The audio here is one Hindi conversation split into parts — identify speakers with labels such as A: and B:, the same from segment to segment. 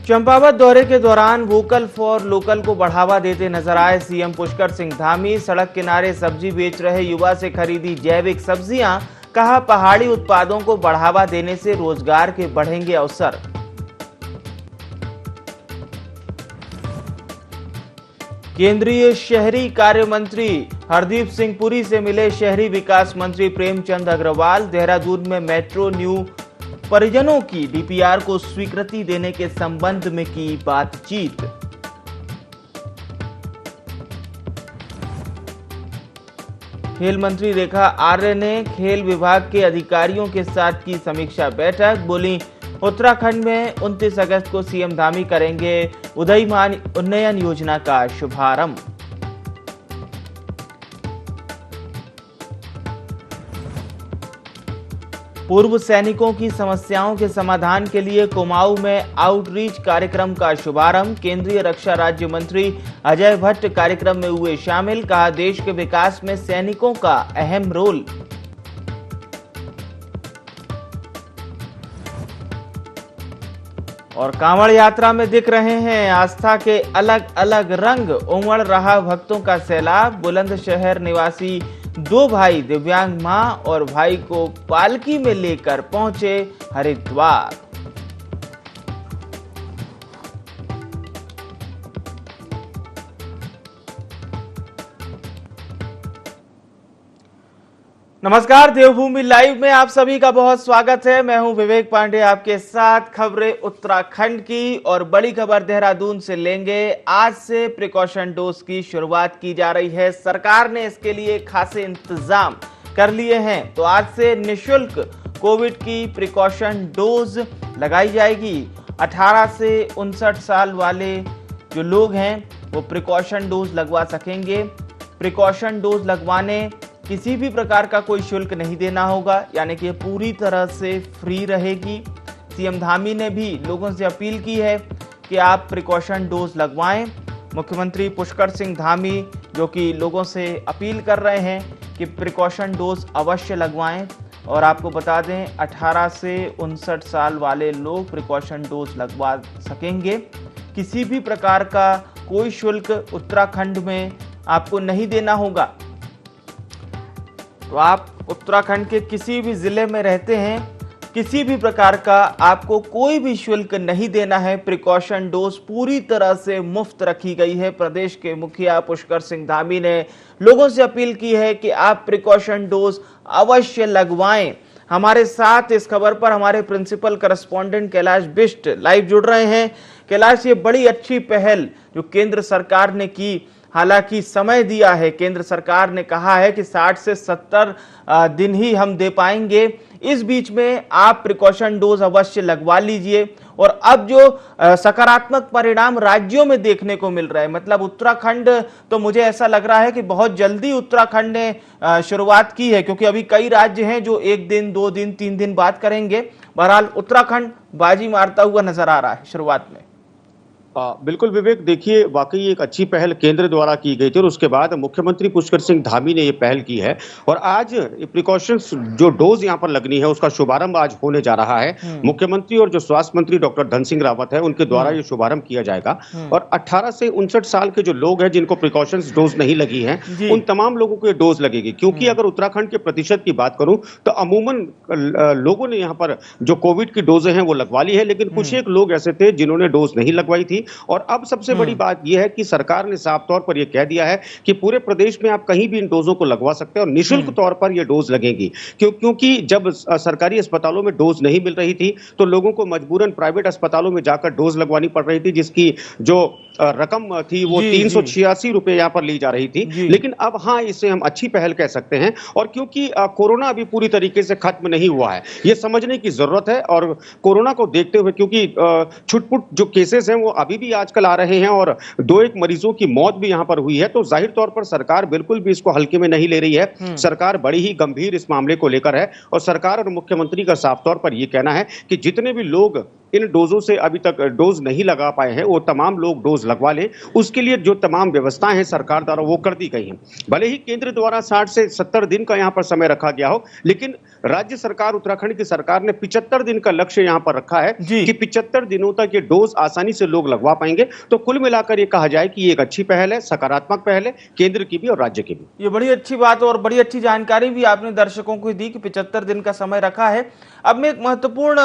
A: चंपावत दौरे के दौरान वोकल फॉर लोकल को बढ़ावा देते नजर आए सीएम पुष्कर सिंह धामी। सड़क किनारे सब्जी बेच रहे युवा से खरीदी जैविक सब्जियां। कहा, पहाड़ी उत्पादों को बढ़ावा देने से रोजगार के बढ़ेंगे अवसर। केंद्रीय शहरी कार्य मंत्री हरदीप सिंह पुरी से मिले शहरी विकास मंत्री प्रेमचंद अग्रवाल। देहरादून में मेट्रो न्यू परिजनों की डीपीआर को स्वीकृति देने के संबंध में की बातचीत। खेल मंत्री रेखा आर्य ने खेल विभाग के अधिकारियों के साथ की समीक्षा बैठक। बोली, उत्तराखंड में 29 अगस्त को सीएम धामी करेंगे उदयमान उन्नयन योजना का शुभारंभ। पूर्व सैनिकों की समस्याओं के समाधान के लिए कुमाऊं में आउटरीच कार्यक्रम का शुभारंभ। केंद्रीय रक्षा राज्य मंत्री अजय भट्ट कार्यक्रम में हुए शामिल। कहा, देश के विकास में सैनिकों का अहम रोल। और कांवड़ यात्रा में दिख रहे हैं आस्था के अलग अलग रंग। उमड़ रहा भक्तों का सैलाब। बुलंदशहर निवासी 2 भाई दिव्यांग मां और भाई को पालकी में लेकर पहुंचे हरिद्वार। नमस्कार, देवभूमि लाइव में आप सभी का बहुत स्वागत है। मैं हूं विवेक पांडे, आपके साथ खबरें उत्तराखंड की। और बड़ी खबर देहरादून से लेंगे। आज से प्रिकॉशन डोज की शुरुआत की जा रही है। सरकार ने इसके लिए खासे इंतजाम कर लिए हैं। तो आज से निःशुल्क कोविड की प्रिकॉशन डोज लगाई जाएगी। 18 से 59 साल वाले जो लोग हैं वो प्रिकॉशन डोज लगवा सकेंगे। प्रिकॉशन डोज लगवाने किसी भी प्रकार का कोई शुल्क नहीं देना होगा, यानी कि पूरी तरह से फ्री रहेगी। सीएम धामी ने भी लोगों से अपील की है कि आप प्रिकॉशन डोज लगवाएं। मुख्यमंत्री पुष्कर सिंह धामी जो कि लोगों से अपील कर रहे हैं कि प्रिकॉशन डोज अवश्य लगवाएं। और आपको बता दें, 18 से 59 साल वाले लोग प्रिकॉशन डोज लगवा सकेंगे। किसी भी प्रकार का कोई शुल्क उत्तराखंड में आपको नहीं देना होगा। तो आप उत्तराखंड के किसी भी जिले में रहते हैं, किसी भी प्रकार का आपको कोई भी शुल्क नहीं देना है। प्रिकॉशन डोज पूरी तरह से मुफ्त रखी गई है। प्रदेश के मुखिया पुष्कर सिंह धामी ने लोगों से अपील की है कि आप प्रिकॉशन डोज अवश्य लगवाएं। हमारे साथ इस खबर पर हमारे principal correspondent Kailash Bisht live जुड़ रहे हैं। कैलाश, ये बड़ी अच्छी पहल जो केंद्र सरकार ने की, हालांकि समय दिया है, केंद्र सरकार ने कहा है कि 60 से 70 दिन ही हम दे पाएंगे। इस बीच में आप प्रिकॉशन डोज अवश्य लगवा लीजिए। और अब जो सकारात्मक परिणाम राज्यों में देखने को मिल रहा है, मतलब उत्तराखंड, तो मुझे ऐसा लग रहा है कि बहुत जल्दी उत्तराखंड ने शुरुआत की है, क्योंकि अभी कई राज्य हैं जो 1 दिन 2 दिन 3 दिन बाद करेंगे। बहरहाल उत्तराखंड बाजी मारता हुआ नजर आ रहा है शुरुआत में।
B: बिल्कुल विवेक, देखिए वाकई एक अच्छी पहल केंद्र द्वारा की गई थी और उसके बाद मुख्यमंत्री पुष्कर सिंह धामी ने ये पहल की है। और आज प्रिकॉशंस जो डोज यहाँ पर लगनी है उसका शुभारंभ आज होने जा रहा है। मुख्यमंत्री और जो स्वास्थ्य मंत्री डॉक्टर धन सिंह रावत है उनके द्वारा ये शुभारंभ किया जाएगा। और 18 से 59 साल के जो लोग हैं जिनको प्रिकॉशंस डोज नहीं लगी है, उन तमाम लोगों को ये डोज लगेगी। क्योंकि अगर उत्तराखंड के प्रतिशत की बात करूं तो अमूमन लोगों ने यहाँ पर जो कोविड की डोजें हैं वो लगवा ली है, लेकिन कुछ एक लोग ऐसे थे जिन्होंने डोज नहीं लगवाई थी। और अब सबसे बड़ी बात यह है कि सरकार ने साफ तौर पर यह कह दिया है कि पूरे प्रदेश में आप कहीं भी इन डोजों को लगवा सकते हैं और निःशुल्क तौर पर यह डोज लगेंगी। क्योंकि जब सरकारी अस्पतालों में डोज नहीं मिल रही थी तो लोगों को मजबूरन प्राइवेट अस्पतालों में जाकर डोज लगवानी पड़ रही थी, जिसकी जो रकम थी वो 386 रुपए यहाँ पर ली जा रही थी। लेकिन अब हाँ, इसे हम अच्छी पहल कह सकते हैं। और क्योंकि कोरोना अभी पूरी तरीके से खत्म नहीं हुआ है, ये समझने की जरूरत है। और कोरोना को देखते हुए, क्योंकि छुटपुट जो केसेस हैं वो अभी भी आजकल आ रहे हैं और 2-1 मरीजों की मौत भी यहाँ पर हुई है, तो जाहिर तौर पर सरकार बिल्कुल भी इसको हल्के में नहीं ले रही है। सरकार बड़ी ही गंभीर इस मामले को लेकर है। और सरकार और मुख्यमंत्री का साफ तौर पर यह कहना है कि जितने भी लोग इन डोजों से अभी तक डोज नहीं लगा पाए हैं वो तमाम लोग डोज लगवा लें। उसके लिए जो तमाम व्यवस्थाएं हैं सरकार द्वारा वो कर दी गई हैं। भले ही केंद्र द्वारा 60 से 70 दिन का यहाँ पर समय रखा गया हो, लेकिन राज्य सरकार, उत्तराखंड की सरकार ने 75 दिन का लक्ष्य यहाँ पर रखा है
A: जी।
B: कि 75 दिनों तक ये डोज आसानी से लोग लगवा पाएंगे। तो कुल मिलाकर ये कहा जाए कि ये एक अच्छी पहल है, सकारात्मक पहल है, केंद्र की भी और राज्य की भी।
A: ये बड़ी अच्छी बात और बड़ी अच्छी जानकारी भी आपने दर्शकों को दी कि 75 दिन का समय रखा है। अब मैं एक महत्वपूर्ण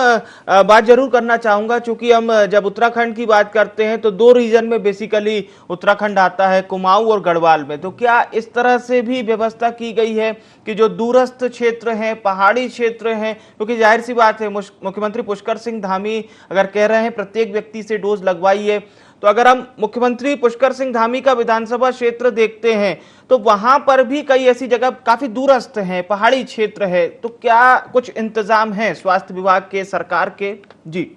A: बात जरूर करना चाहूंगा, क्योंकि हम जब उत्तराखंड की बात करते हैं तो दो रीजन में बेसिकली उत्तराखंड आता है, कुमाऊं और गढ़वाल में। तो क्या इस तरह से भी व्यवस्था की गई है कि जो दूरस्थ क्षेत्र हैं, पहाड़ी क्षेत्र हैं, क्योंकि जाहिर सी बात है मुख्यमंत्री पुष्कर सिंह धामी अगर कह रहे हैं प्रत्येक व्यक्ति से डोज लगवाइए, तो अगर हम मुख्यमंत्री पुष्कर सिंह धामी का विधानसभा क्षेत्र देखते हैं तो वहां पर भी कई ऐसी जगह काफी दूरस्थ हैं, पहाड़ी क्षेत्र है। तो क्या कुछ इंतजाम है स्वास्थ्य विभाग के, सरकार के? जी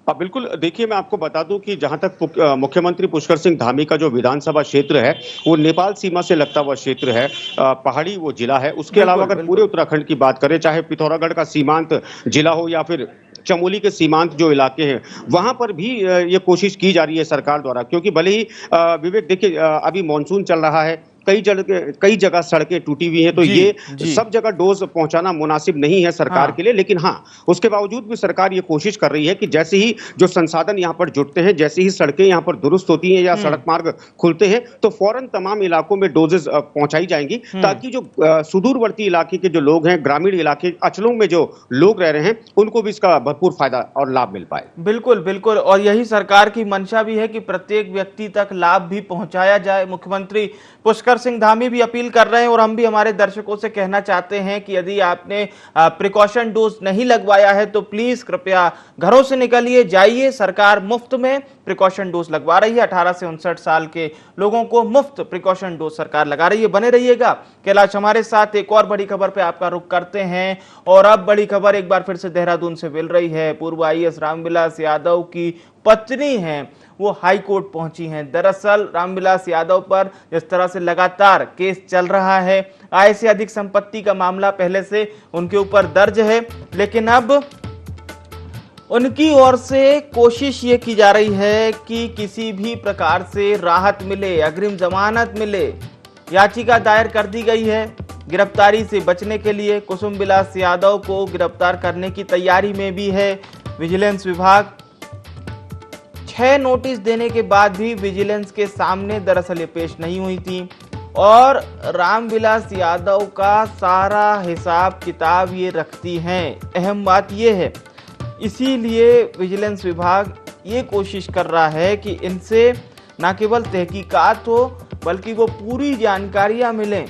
B: बिल्कुल, देखिए मैं आपको बता दूं कि जहां तक मुख्यमंत्री पुष्कर सिंह धामी का जो विधानसभा क्षेत्र है वो नेपाल सीमा से लगता हुआ क्षेत्र है, पहाड़ी वो जिला है। उसके अलावा अगर पूरे उत्तराखंड की बात करें, चाहे पिथौरागढ़ का सीमांत जिला हो या फिर चमोली के सीमांत जो इलाके हैं, वहां पर भी ये कोशिश की जा रही है सरकार द्वारा। क्योंकि भले ही विवेक देखिए अभी मानसून चल रहा है, कई जगह सड़कें टूटी हुई हैं, तो ये सब जगह डोज पहुंचाना मुनासिब नहीं है सरकार के लिए। लेकिन हाँ, उसके बावजूद भी सरकार ये कोशिश कर रही है कि जैसे ही जो संसाधन यहाँ पर जुटते हैं, जैसे ही सड़कें यहाँ पर दुरुस्त होती हैं या सड़क मार्ग खुलते हैं, तो फौरन तमाम इलाकों में डोजेज पहुंचाई जाएंगी, ताकि जो सुदूरवर्ती इलाके के जो लोग हैं, ग्रामीण इलाके अंचलों में जो लोग रह रहे हैं, उनको भी इसका भरपूर फायदा और लाभ मिल पाए।
A: बिल्कुल बिल्कुल, और यही सरकार की मंशा भी है कि प्रत्येक व्यक्ति तक लाभ भी पहुंचाया जाए। मुख्यमंत्री पुष्कर सिंह धामी भी अपील कर रहे हैं और हम भी हमारे दर्शकों से कहना चाहते हैं कि यदि आपने प्रिकॉशन डोज नहीं लगवाया है तो प्लीज कृपया घरों से निकलिए, जाइए। सरकार मुफ्त में प्रिकॉशन डोज लगवा रही है। 18 से 59 साल के लोगों को मुफ्त प्रिकॉशन डोज सरकार लगा रही है। बने रहिएगा। कैलाश हमारे साथ एक और बड़ी खबर पे आपका रुख करते हैं, और अब बड़ी खबर एक बार फिर से देहरादून से मिल रही है। पूर्व आईएएस रामविलास यादव की पत्नी हैं, वो हाई कोर्ट पहुंची हैं। दरअसल रामविलास यादव पर जिस तरह से लगातार केस चल रहा है, आय से अधिक संपत्ति का मामला पहले से उनके ऊपर दर्ज है, लेकिन अब उनकी ओर से कोशिश ये की जा रही है कि किसी भी प्रकार से राहत मिले, अग्रिम जमानत मिले। याचिका दायर कर दी गई है गिरफ्तारी से बचने के लिए। कुसुम विलास यादव को गिरफ्तार करने की तैयारी में भी है विजिलेंस विभाग। 6 नोटिस देने के बाद भी विजिलेंस के सामने दरअसल ये पेश नहीं हुई थी, और रामविलास यादव का सारा हिसाब किताब ये रखती हैं। अहम बात ये है, इसीलिए विजिलेंस विभाग ये कोशिश कर रहा है कि इनसे न केवल तहकीकात हो बल्कि वो पूरी जानकारियां मिलें,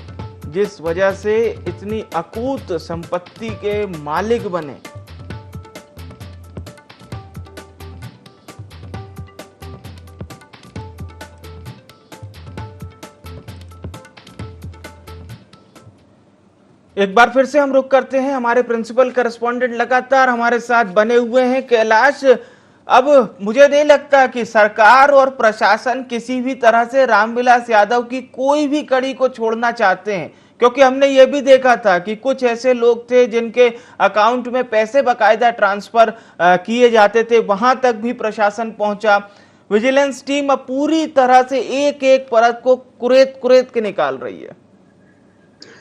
A: जिस वजह से इतनी अकूत संपत्ति के मालिक बने। एक बार फिर से हम रुक करते हैं। हमारे प्रिंसिपल करस्पॉन्डेंट लगातार हमारे साथ बने हुए हैं। कैलाश, अब मुझे नहीं लगता कि सरकार और प्रशासन किसी भी तरह से रामविलास यादव की कोई भी कड़ी को छोड़ना चाहते हैं, क्योंकि हमने ये भी देखा था कि कुछ ऐसे लोग थे जिनके अकाउंट में पैसे बकायदा ट्रांसफर किए जाते थे, वहां तक भी प्रशासन पहुंचा। विजिलेंस टीम अब पूरी तरह से एक एक परत को कुरेद कुरेद के निकाल रही है।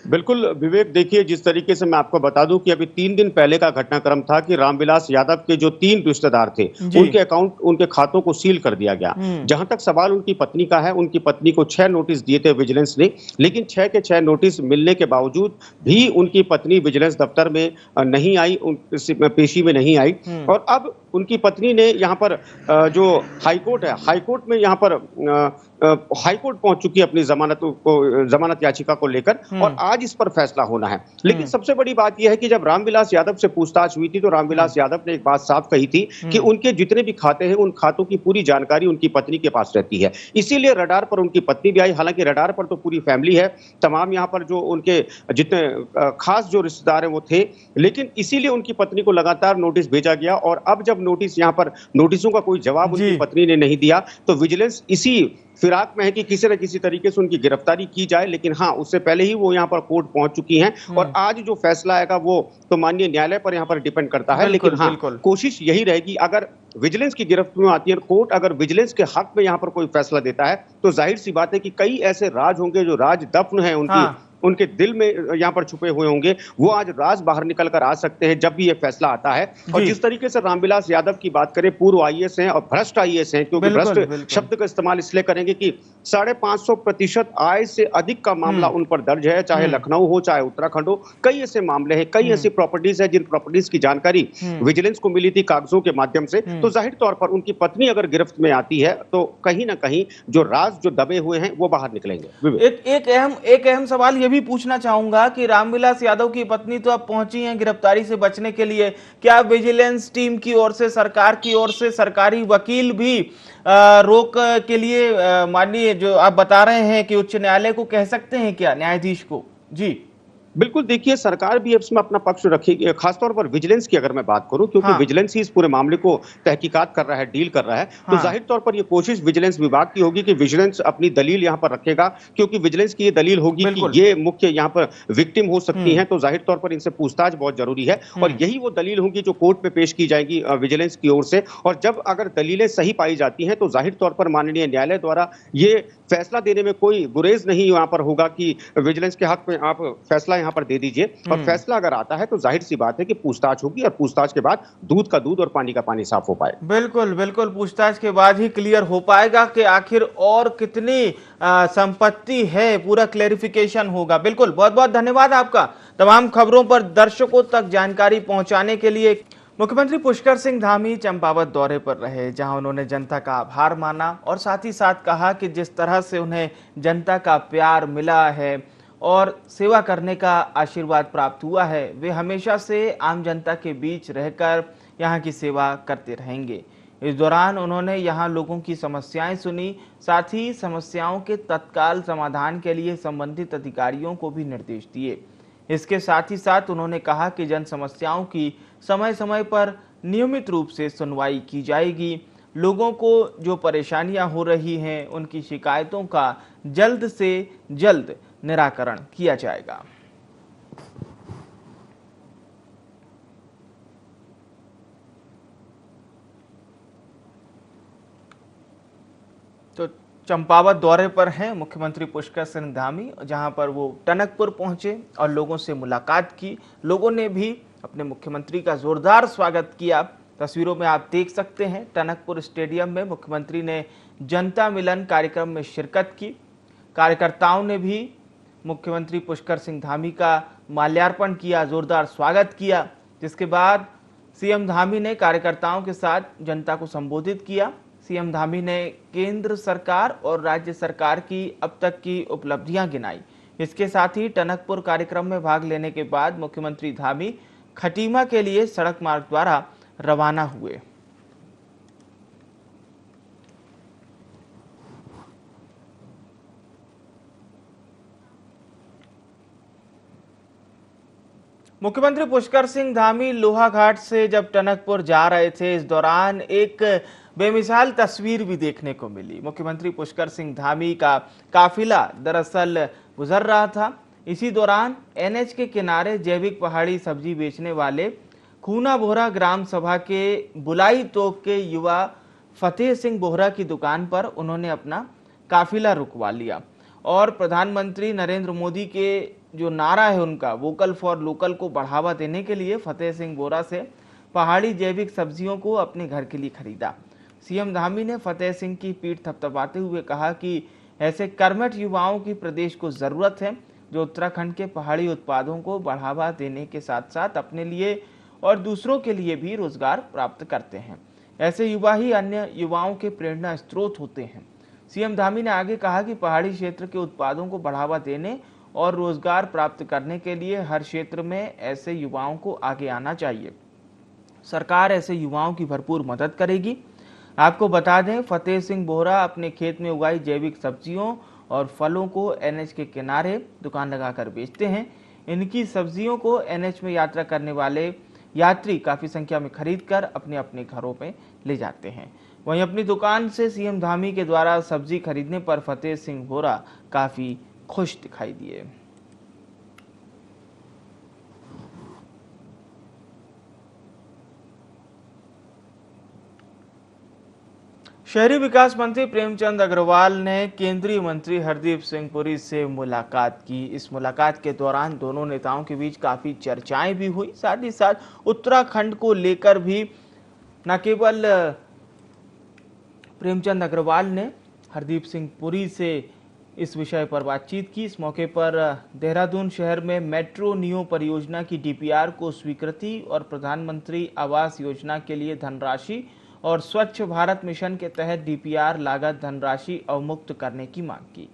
B: बिल्कुल विवेक, देखिए जिस तरीके से मैं आपको बता दूं कि अभी 3 दिन पहले का घटनाक्रम था कि रामविलास यादव के जो 3 रिश्तेदार थे, उनके अकाउंट, उनके खातों को सील कर दिया गया। जहां तक सवाल उनकी पत्नी का है, उनकी पत्नी को 6 नोटिस दिए थे विजिलेंस ने, लेकिन 6 के 6 नोटिस मिलने के बावजूद भी उनकी पत्नी विजिलेंस दफ्तर में नहीं आई, पेशी में नहीं आई। और अब उनकी पत्नी ने यहाँ पर जो हाईकोर्ट है, हाईकोर्ट में यहाँ पर हाईकोर्ट पहुंच चुकी है अपनी जमानत याचिका को लेकर, और आज इस पर फैसला होना है। लेकिन सबसे बड़ी बात यह है कि जब रामविलास यादव से पूछताछ हुई थी तो रामविलास यादव ने एक बात साफ कही थी कि उनके जितने भी खाते हैं, उन खातों की पूरी जानकारी उनकी पत्नी के पास रहती है। इसीलिए रडार पर उनकी पत्नी भी आई। हालांकि रडार पर तो पूरी फैमिली है, तमाम यहाँ पर जो उनके जितने खास जो रिश्तेदार हैं वो थे, लेकिन इसीलिए उनकी पत्नी को लगातार नोटिस भेजा गया। और अब जब नोटिस यहाँ पर नोटिसों का कोई जवाब उनकी पत्नी ने नहीं दिया, तो विजिलेंस इसी फिराक में है कि किसी न किसी तरीके से उनकी गिरफ्तारी की जाए। लेकिन हाँ, उससे पहले ही वो यहाँ पर कोर्ट पहुंच चुकी हैं, और आज जो फैसला आएगा वो तो माननीय न्यायालय पर यहाँ पर डिपेंड करता है। लेकिन हाँ, कोशिश यही रहेगी, अगर विजिलेंस की गिरफ्त में आती है कोर्ट, अगर विजिलेंस के हक में यहाँ पर कोई फैसला देता है, तो जाहिर सी बात है कि कई ऐसे राज होंगे जो राज दफन है उनकी उनके दिल में यहाँ पर छुपे हुए होंगे, वो आज राज बाहर निकल कर आ सकते हैं जब भी ये फैसला आता है। और
A: जी।
B: जिस तरीके से रामविलास यादव की बात करें, पूर्व आईएएस हैं और भ्रष्ट आईएएस हैं, क्योंकि भ्रष्ट
A: बिल्कुल, बिल्कुल।
B: शब्द का इस्तेमाल इसलिए करेंगे कि 550% आय से अधिक का मामला
A: हुँ,
B: उन पर दर्ज है, चाहे
A: हुँ,
B: लखनऊ हो, चाहे उत्तराखंड हो। कई ऐसे मामले हैं, कई
A: हुँ,
B: ऐसी प्रॉपर्टीज है जिन प्रॉपर्टीज की जानकारी
A: हुँ,
B: विजिलेंस को मिली थी कागजों के माध्यम से। तो
A: हुँ।
B: जाहिर तौर पर उनकी पत्नी अगर गिरफ्त में आती है तो कहीं ना कहीं जो राज जो दबे हुए हैं वो बाहर निकलेंगे। विवेक।
A: एक अहम सवाल ये भी पूछना चाहूंगा कि रामविलास यादव की पत्नी तो अब पहुंची हैं गिरफ्तारी से बचने के लिए। क्या विजिलेंस टीम की ओर से, सरकार की ओर से सरकारी वकील भी रोक के लिए माननीय जो आप बता रहे हैं कि उच्च न्यायालय को कह सकते हैं क्या, न्यायाधीश को? जी।
B: बिल्कुल, देखिए सरकार भी अब इसमें अपना पक्ष रखेगी, खासतौर पर विजिलेंस की अगर मैं बात करूं, क्योंकि
A: हाँ,
B: विजिलेंस ही इस पूरे मामले को तहकीकात कर रहा है, डील कर रहा है। तो
A: हाँ।
B: जाहिर तौर पर ये कोशिश विजिलेंस विभाग की होगी कि विजिलेंस अपनी दलील यहां पर रखेगा, क्योंकि विजिलेंस की ये दलील होगी कि
A: बिल्कुल।
B: ये मुख्य यहां पर विक्टिम हो सकती
A: हम्म,
B: हैं, तो जाहिर तौर पर इनसे पूछताछ बहुत जरूरी है। और
A: हम्म,
B: यही वो दलील होगी जो कोर्ट में पेश की जाएगी विजिलेंस की ओर से। और जब अगर दलीलें सही पाई जाती हैं तो जाहिर तौर पर माननीय न्यायालय द्वारा ये फैसला देने में कोई गुरेज नहीं यहाँ पर होगा कि विजिलेंस के हक में आप फैसला यहाँ पर दे दीजिए। और
A: हम्म।
B: फैसला अगर आता है तो जाहिर सी बात है कि पूछताछ होगी, और पूछताछ के बाद दूध का दूध और पानी का पानी साफ हो पाए।
A: बिल्कुल, बिल्कुल, पूछताछ के बाद ही क्लियर हो पाएगा कि आखिर और कितनी संपत्ति है, पूरा क्लेरिफिकेशन होगा। बिल्कुल, बहुत-बहुत धन्यवाद आपका तमाम खबरों पर दर्शकों तक जानकारी पहुंचाने के लिए। मुख्यमंत्री पुष्कर सिंह धामी चंपावत दौरे पर रहे, जहां उन्होंने जनता का आभार माना और साथ ही साथ कहा कि जिस तरह से उन्हें जनता का प्यार मिला है और सेवा करने का आशीर्वाद प्राप्त हुआ है, वे हमेशा से आम जनता के बीच रहकर यहाँ की सेवा करते रहेंगे। इस दौरान उन्होंने यहाँ लोगों की समस्याएं सुनी, साथ ही समस्याओं के तत्काल समाधान के लिए संबंधित अधिकारियों को भी निर्देश दिए। इसके साथ ही साथ उन्होंने कहा कि जन समस्याओं की समय समय पर नियमित रूप से सुनवाई की जाएगी। लोगों को जो परेशानियां हो रही हैं, उनकी शिकायतों का जल्द से जल्द निराकरण किया जाएगा। तो चंपावत दौरे पर हैं मुख्यमंत्री पुष्कर सिंह धामी, जहां पर वो टनकपुर पहुंचे और लोगों से मुलाकात की। लोगों ने भी अपने मुख्यमंत्री का जोरदार स्वागत किया। तस्वीरों में आप देख सकते हैं, टनकपुर स्टेडियम में मुख्यमंत्री ने जनता मिलन कार्यक्रम में शिरकत की। कार्यकर्ताओं ने भी मुख्यमंत्री पुष्कर सिंह धामी का माल्यार्पण किया, जोरदार स्वागत किया। जिसके बाद सीएम धामी ने कार्यकर्ताओं के साथ जनता को संबोधित किया। सीएम धामी ने केंद्र सरकार और राज्य सरकार की अब तक की उपलब्धियां गिनाई। इसके साथ ही टनकपुर कार्यक्रम में भाग लेने के बाद मुख्यमंत्री धामी खटीमा के लिए सड़क मार्ग द्वारा रवाना हुए। मुख्यमंत्री पुष्कर सिंह धामी लोहाघाट से जब टनकपुर जा रहे थे, इस दौरान एक बेमिसाल तस्वीर भी देखने को मिली। मुख्यमंत्री पुष्कर सिंह धामी का काफिला दरअसल गुजर रहा था। इसी दौरान एनएच के किनारे जैविक पहाड़ी सब्जी बेचने वाले खूना बोहरा ग्राम सभा के बुलाई तोक के युवा फतेह सिंह बोहरा की दुकान पर उन्होंने अपना काफिला रुकवा लिया और प्रधानमंत्री नरेंद्र मोदी के जो नारा है उनका, वोकल फॉर लोकल, को बढ़ावा देने के लिए फतेह सिंह बोहरा से पहाड़ी जैविक सब्जियों को अपने घर के लिए खरीदा। सीएम धामी ने फतेह सिंह की पीठ थपथपाते हुए कहा कि ऐसे कर्मठ युवाओं की प्रदेश को जरूरत है, जो उत्तराखंड के पहाड़ी उत्पादों को बढ़ावा देने के साथ साथ अपने लिए और दूसरों के लिए भी रोजगार प्राप्त करते हैं। ऐसे युवा ही अन्य युवाओं के प्रेरणा स्रोत होते हैं। सीएम धामी ने आगे कहा कि पहाड़ी क्षेत्र के उत्पादों को बढ़ावा देने और रोजगार प्राप्त करने के लिए हर क्षेत्र में ऐसे युवाओं को आगे आना चाहिए। सरकार ऐसे युवाओं की भरपूर मदद करेगी। आपको बता दें, फतेह सिंह बोहरा अपने खेत में उगाई जैविक सब्जियों और फलों को एनएच के किनारे दुकान लगाकर बेचते हैं। इनकी सब्जियों को एनएच में यात्रा करने वाले यात्री काफी संख्या में खरीदकर अपने अपने घरों में ले जाते हैं। वहीं अपनी दुकान से सीएम धामी के द्वारा सब्जी खरीदने पर फतेह सिंह बोहरा काफी खुश दिखाई दिए। शहरी विकास मंत्री प्रेमचंद अग्रवाल ने केंद्रीय मंत्री हरदीप सिंह पुरी से मुलाकात की। इस मुलाकात के दौरान दोनों नेताओं के बीच काफी चर्चाएं भी हुई। साथ ही साथ उत्तराखंड को लेकर भी न केवल प्रेमचंद अग्रवाल ने हरदीप सिंह पुरी से इस विषय पर बातचीत की। इस मौके पर देहरादून शहर में मेट्रो नियो परियोजना की डीपीआर को स्वीकृति और प्रधानमंत्री आवास योजना के लिए धनराशि और स्वच्छ भारत मिशन के तहत डीपीआर लागत धनराशि अवमुक्त करने की मांग की।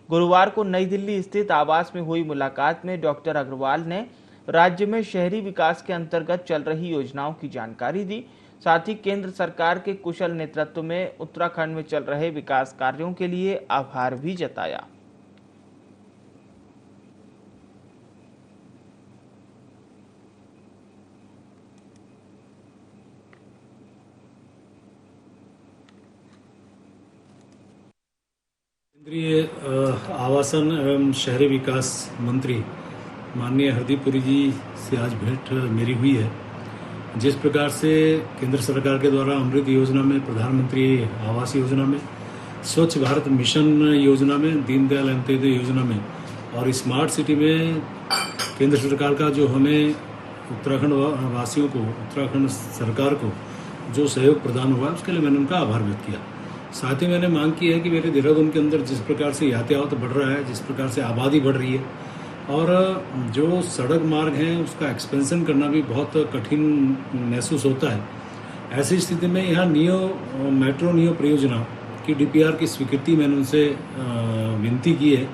A: गुरुवार को नई दिल्ली स्थित आवास में हुई मुलाकात में डॉक्टर अग्रवाल ने राज्य में शहरी विकास के अंतर्गत चल रही योजनाओं की जानकारी दी। साथ ही केंद्र सरकार के कुशल नेतृत्व में उत्तराखंड में चल रहे विकास कार्यों के लिए आभार भी जताया।
C: केंद्रीय आवासन एवं शहरी विकास मंत्री माननीय हरदीप पुरी जी से आज भेंट मेरी हुई है। जिस प्रकार से केंद्र सरकार के द्वारा अमृत योजना में, प्रधानमंत्री आवास योजना में, स्वच्छ भारत मिशन योजना में, दीनदयाल अंत्योदय योजना में और स्मार्ट सिटी में केंद्र सरकार का जो हमें उत्तराखंड वासियों को, उत्तराखंड सरकार को जो सहयोग प्रदान हुआ उसके लिए मैंने उनका आभार व्यक्त किया। साथ ही मैंने मांग की है कि मेरे देहरादून के अंदर जिस प्रकार से यातायात बढ़ रहा है, जिस प्रकार से आबादी बढ़ रही है और जो सड़क मार्ग हैं उसका एक्सपेंशन करना भी बहुत कठिन महसूस होता है। ऐसी स्थिति में यहाँ मेट्रो नियो परियोजना की डीपीआर की स्वीकृति मैंने उनसे विनती की है।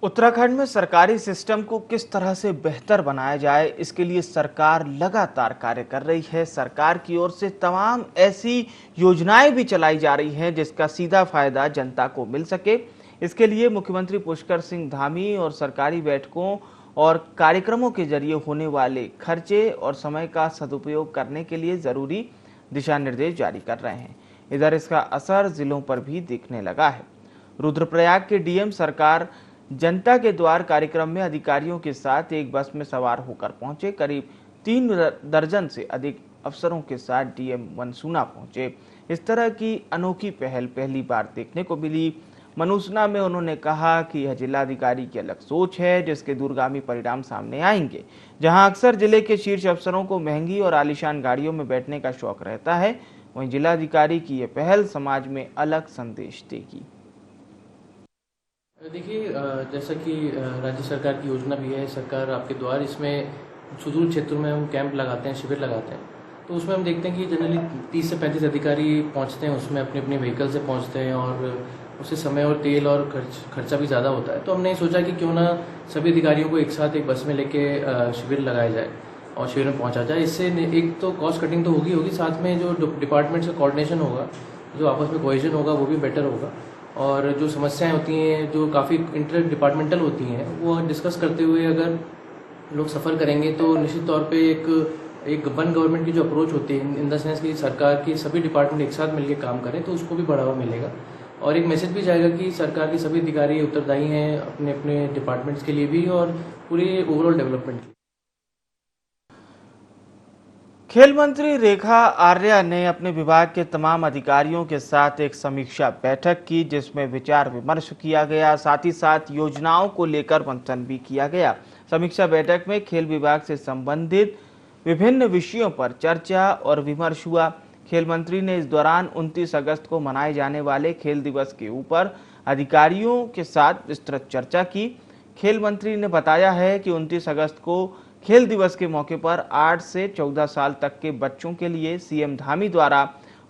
A: उत्तराखंड में सरकारी सिस्टम को किस तरह से बेहतर बनाया जाए, इसके लिए सरकार लगातार कार्य कर रही है। सरकार की ओर से तमाम ऐसी योजनाएं भी चलाई जा रही हैं जिसका सीधा फायदा जनता को मिल सके। इसके लिए मुख्यमंत्री पुष्कर सिंह धामी और सरकारी बैठकों और कार्यक्रमों के जरिए होने वाले खर्चे और समय का सदुपयोग करने के लिए जरूरी दिशा निर्देश जारी कर रहे हैं। इधर इसका असर जिलों पर भी दिखने लगा है। रुद्रप्रयाग के डीएम सरकार जनता के द्वार कार्यक्रम में अधिकारियों के साथ एक बस में सवार होकर पहुंचे। करीब 3 दर्जन से अधिक अफसरों के साथ डीएम मनसूना पहुंचे। इस तरह की अनोखी पहल पहली बार देखने को मिली। मनसूना में उन्होंने कहा कि यह जिलाधिकारी की अलग सोच है जिसके दूरगामी परिणाम सामने आएंगे। जहां अक्सर जिले के शीर्ष अफसरों को महंगी और आलीशान गाड़ियों में बैठने का शौक रहता है, वहीं जिलाधिकारी की यह पहल समाज में अलग संदेश देगी।
D: देखिए, जैसा कि राज्य सरकार की योजना भी है सरकार आपके द्वार, इसमें सुदूर क्षेत्रों में हम कैंप लगाते हैं, शिविर लगाते हैं। तो उसमें हम देखते हैं कि जनरली 30 से 35 अधिकारी पहुंचते हैं, उसमें अपने अपने व्हीकल से पहुंचते हैं और उससे समय और तेल और खर्चा भी ज़्यादा होता है। तो हमने सोचा कि क्यों ना सभी अधिकारियों को एक साथ एक बस में लेके शिविर लगाया जाए और शिविर में पहुँचा जाए। इससे एक तो कॉस्ट कटिंग तो होगी, साथ में जो डिपार्टमेंट से कोऑर्डिनेशन होगा, जो आपस में कोहेजन होगा वो भी बेटर होगा और जो समस्याएं होती हैं जो काफ़ी इंटर डिपार्टमेंटल होती हैं वो डिस्कस करते हुए अगर लोग सफ़र करेंगे तो निश्चित तौर पे एक वन गवर्नमेंट की जो अप्रोच होती है इन द सेंस कि सरकार की सभी डिपार्टमेंट एक साथ मिलकर काम करें तो उसको भी बढ़ावा मिलेगा और एक मैसेज भी जाएगा कि सरकार के सभी अधिकारी उत्तरदायी हैं अपने अपने डिपार्टमेंट्स के लिए भी और पूरे ओवरऑल डेवलपमेंट के लिए।
A: खेल मंत्री रेखा आर्या ने अपने विभाग के तमाम अधिकारियों के साथ एक समीक्षा बैठक की जिसमें विचार विमर्श किया गया। साथ ही साथ योजनाओं को लेकर मंथन भी किया गया। समीक्षा बैठक में खेल विभाग से संबंधित विभिन्न विषयों पर चर्चा और विमर्श हुआ। खेल मंत्री ने इस दौरान 29 अगस्त को मनाए जाने वाले खेल दिवस के ऊपर अधिकारियों के साथ विस्तृत चर्चा की। खेल मंत्री ने बताया है कि 29 अगस्त को खेल दिवस के मौके पर 8 से 14 साल तक के बच्चों के लिए सीएम धामी द्वारा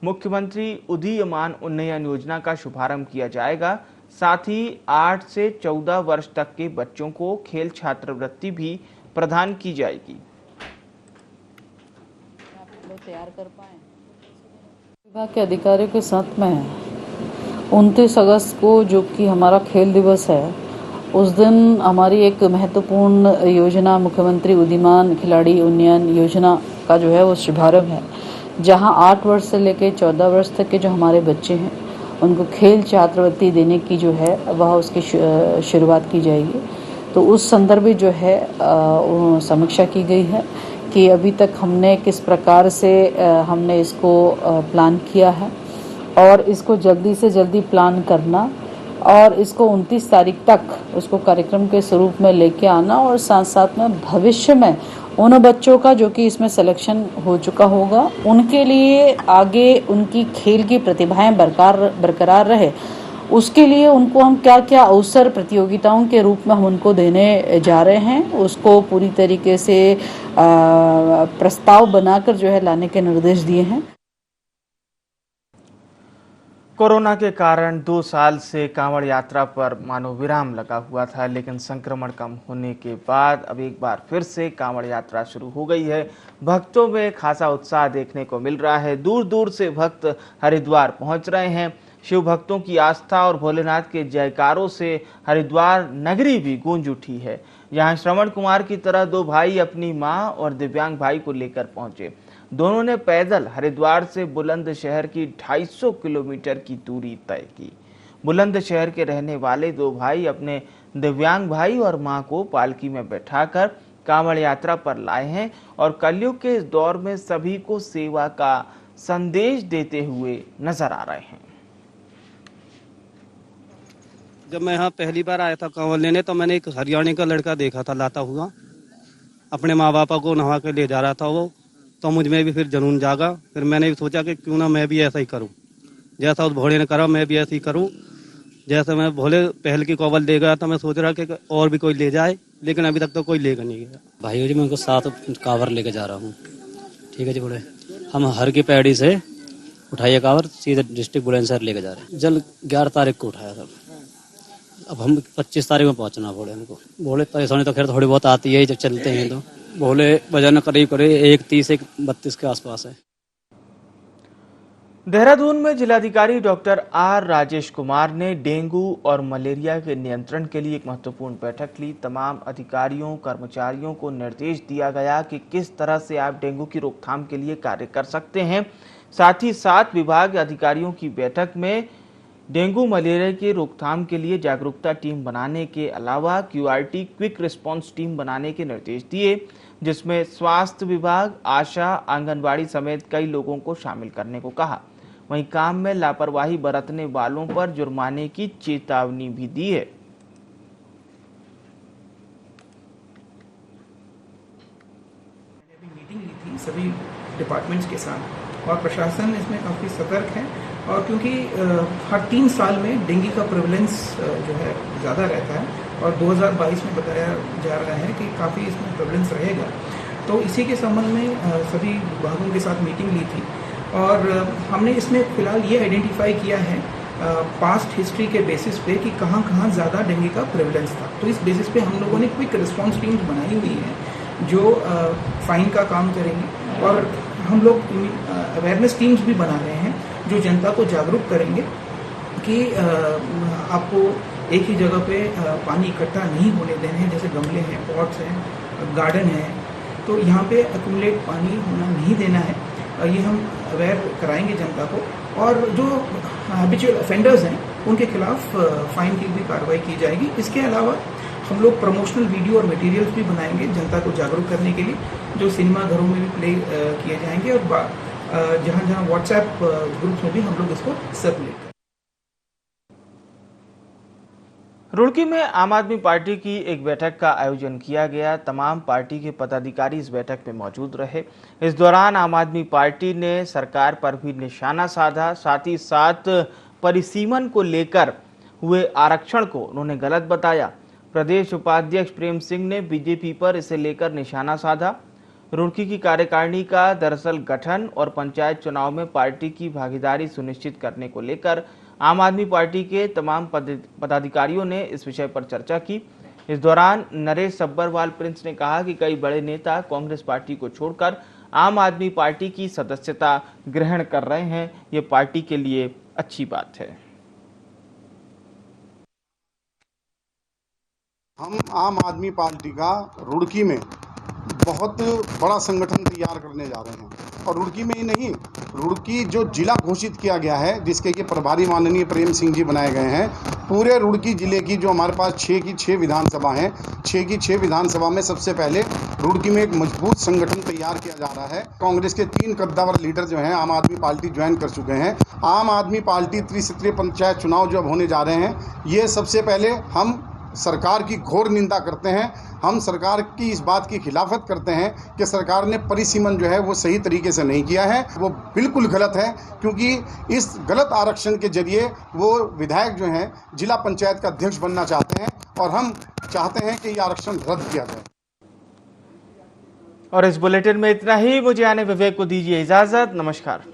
A: मुख्यमंत्री उदीयमान उन्नयन योजना का शुभारंभ किया जाएगा। साथ ही 8 से 14 वर्ष तक के बच्चों को खेल छात्रवृत्ति भी प्रदान की जाएगी।
E: तैयार कर पाए विभाग के अधिकारियों के साथ में 29 अगस्त को जो कि हमारा खेल दिवस है उस दिन हमारी एक महत्वपूर्ण योजना मुख्यमंत्री उदीयमान खिलाड़ी उन्नयन योजना का जो है वो शुभारंभ है, जहां 8 वर्ष से लेकर 14 वर्ष तक के जो हमारे बच्चे हैं उनको खेल छात्रवृत्ति देने की जो है वह उसकी शुरुआत की जाएगी। तो उस संदर्भ में जो है समीक्षा की गई है कि अभी तक हमने किस प्रकार से हमने इसको प्लान किया है और इसको जल्दी से जल्दी प्लान करना और इसको 29 तारीख तक उसको कार्यक्रम के स्वरूप में लेके आना और साथ साथ में भविष्य में उन बच्चों का जो कि इसमें सिलेक्शन हो चुका होगा उनके लिए आगे उनकी खेल की प्रतिभाएं बरकरार रहे, उसके लिए उनको हम क्या क्या अवसर प्रतियोगिताओं के रूप में हम उनको देने जा रहे हैं, उसको पूरी तरीके से प्रस्ताव बनाकर जो है लाने के निर्देश दिए हैं।
A: कोरोना के कारण 2 साल से कांवड़ यात्रा पर मानो विराम लगा हुआ था, लेकिन संक्रमण कम होने के बाद अब एक बार फिर से कांवड़ यात्रा शुरू हो गई है। भक्तों में खासा उत्साह देखने को मिल रहा है। दूर दूर से भक्त हरिद्वार पहुंच रहे हैं। शिव भक्तों की आस्था और भोलेनाथ के जयकारों से हरिद्वार नगरी भी गूंज उठी है। यहाँ श्रवण कुमार की तरह 2 भाई अपनी मां और दिव्यांग भाई को लेकर पहुंचे। दोनों ने पैदल हरिद्वार से बुलंदशहर की 250 किलोमीटर की दूरी तय की। बुलंदशहर के रहने वाले 2 भाई अपने दिव्यांग भाई और मां को पालकी में बैठाकर कांवड़ यात्रा पर लाए हैं और कलयुग के इस दौर में सभी को सेवा का संदेश देते हुए नजर आ रहे हैं।
F: जब मैं यहाँ पहली बार आया था कांवड़ लेने तो मैंने एक हरियाणा का लड़का देखा था लाता हुआ, अपने माँ बापा को नहा के ले जा रहा था वो, तो मुझ में भी फिर जुनून जागा। फिर मैंने भी सोचा कि क्यों ना मैं भी ऐसा ही करूं, जैसा उस भोले ने करा मैं भी ऐसा ही करूं। जैसे मैं भोले पहल की कांवड़ ले गया तो मैं सोच रहा कि और भी कोई ले जाए, लेकिन अभी तक तो कोई लेकर नहीं गया।
G: भाई जी मैं उनको 7 कांवड़ लेके जा रहा हूँ। ठीक है जी, बोले हम हर की पैड़ी से उठाइए कांवड़, सीधे डिस्ट्रिक्ट बुलंदशहर लेके जा रहे हैं। जल 11 तारीख को उठाया था, अब हम 25 तारीख में पहुंचना बोले हमको। बोले परेशानी तो खैर थोड़ी बहुत आती है जब चलते हैं, तो बोले वजन करीब 130-132 के आसपास है।
A: देहरादून में जिलाधिकारी डॉक्टर आर राजेश कुमार ने डेंगू और मलेरिया के नियंत्रण के लिए एक महत्वपूर्ण बैठक ली। तमाम अधिकारियों कर्मचारियों को निर्देश दिया गया कि किस तरह से आप डेंगू की रोकथाम के लिए कार्य कर सकते हैं। साथ ही साथ विभाग अधिकारियों की बैठक में डेंगू मलेरिया की रोकथाम के लिए जागरूकता टीम बनाने के अलावा QRT क्विक रिस्पांस टीम बनाने के निर्देश दिए, जिसमें स्वास्थ्य विभाग, आशा, आंगनबाड़ी समेत कई लोगों को शामिल करने को कहा। वहीं काम में लापरवाही बरतने वालों पर जुर्माने की चेतावनी भी दी है।
H: मैंने अभी मीटिंग ली थी सभी डिपार्टमेंट्स के साथ और प्रशासन इसमें काफ़ी सतर्क है, और क्योंकि हर 3 साल में डेंगू का प्रेवलेंस जो है ज़्यादा रहता है और 2022 में बताया जा रहा है कि काफ़ी इसमें प्रेवलेंस रहेगा, तो इसी के संबंध में सभी विभागों के साथ मीटिंग ली थी और हमने इसमें फ़िलहाल ये आइडेंटिफाई किया है पास्ट हिस्ट्री के बेसिस पे कि कहाँ कहाँ ज़्यादा डेंगू का प्रेवलेंस था। तो इस बेसिस पे हम लोगों ने क्विक रिस्पांस टीम्स बनाई हुई है जो फाइन का काम करेंगे, और हम लोग अवेयरनेस टीम्स भी बना रहे हैं जो जनता को जागरूक करेंगे कि आपको एक ही जगह पे पानी इकट्ठा नहीं होने देने हैं। जैसे गमले हैं, पॉट्स हैं, गार्डन है, तो यहाँ पे एक्यूमुलेट पानी होना नहीं देना है। ये हम अवेयर कराएंगे जनता को, और जो हैबिचुअल ऑफेंडर्स हैं उनके खिलाफ फाइन की भी कार्रवाई की जाएगी। इसके अलावा हम लोग प्रमोशनल वीडियो और मटेरियल्स भी बनाएंगे जनता को जागरूक करने के लिए, जो सिनेमा घरों में भी प्ले किए जाएंगे और जहाँ जहाँ व्हाट्सएप ग्रुप्स में भी हम लोग इसको सर्कुलेट करें।
A: रुड़की में आम आदमी पार्टी की एक बैठक का आयोजन किया गया। तमाम पार्टी के पदाधिकारी इस बैठक में मौजूद रहे। इस दौरान आम आदमी पार्टी ने सरकार पर भी निशाना साधा। साथ ही साथ परिसीमन को लेकर हुए आरक्षण को उन्होंने गलत बताया। प्रदेश उपाध्यक्ष प्रेम सिंह ने बीजेपी पर इसे लेकर निशाना साधा। रुड़की की कार्यकारिणी का दरअसल गठन और पंचायत चुनाव में पार्टी की भागीदारी सुनिश्चित करने को लेकर आम आदमी पार्टी के तमाम पदाधिकारियों ने इस विषय पर चर्चा की। इस दौरान नरेश सब्बरवाल प्रिंस ने कहा कि कई बड़े नेता कांग्रेस पार्टी को छोड़कर आम आदमी पार्टी की सदस्यता ग्रहण कर रहे हैं। ये पार्टी के लिए अच्छी बात है।
I: हम आम आदमी पार्टी का रुड़की में बहुत बड़ा संगठन तैयार करने जा रहे हैं। और रुड़की में ही नहीं, रुड़की जो जिला घोषित किया गया है, जिसके ये प्रभारी माननीय प्रेम सिंह जी बनाए गए हैं, पूरे रुड़की जिले की जो हमारे पास 6 की 6 विधानसभा हैं, 6 की 6 विधानसभा में सबसे पहले रुड़की में एक मजबूत संगठन तैयार किया जा रहा है। कांग्रेस के 3 कद्दावर लीडर जो हैं आम आदमी पार्टी ज्वाइन कर चुके हैं। आम आदमी पार्टी त्रिस्तरीय पंचायत चुनाव जो अब होने जा रहे हैं, ये सबसे पहले हम सरकार की घोर निंदा करते हैं। हम सरकार की इस बात की खिलाफत करते हैं कि सरकार ने परिसीमन जो है वो सही तरीके से नहीं किया है, वो बिल्कुल गलत है, क्योंकि इस गलत आरक्षण के जरिए वो विधायक जो हैं जिला पंचायत का अध्यक्ष बनना चाहते हैं और हम चाहते हैं कि ये आरक्षण रद्द किया जाए।
A: और इस बुलेटिन में इतना ही। मुझे आने विवेक को दीजिए इजाजत। नमस्कार।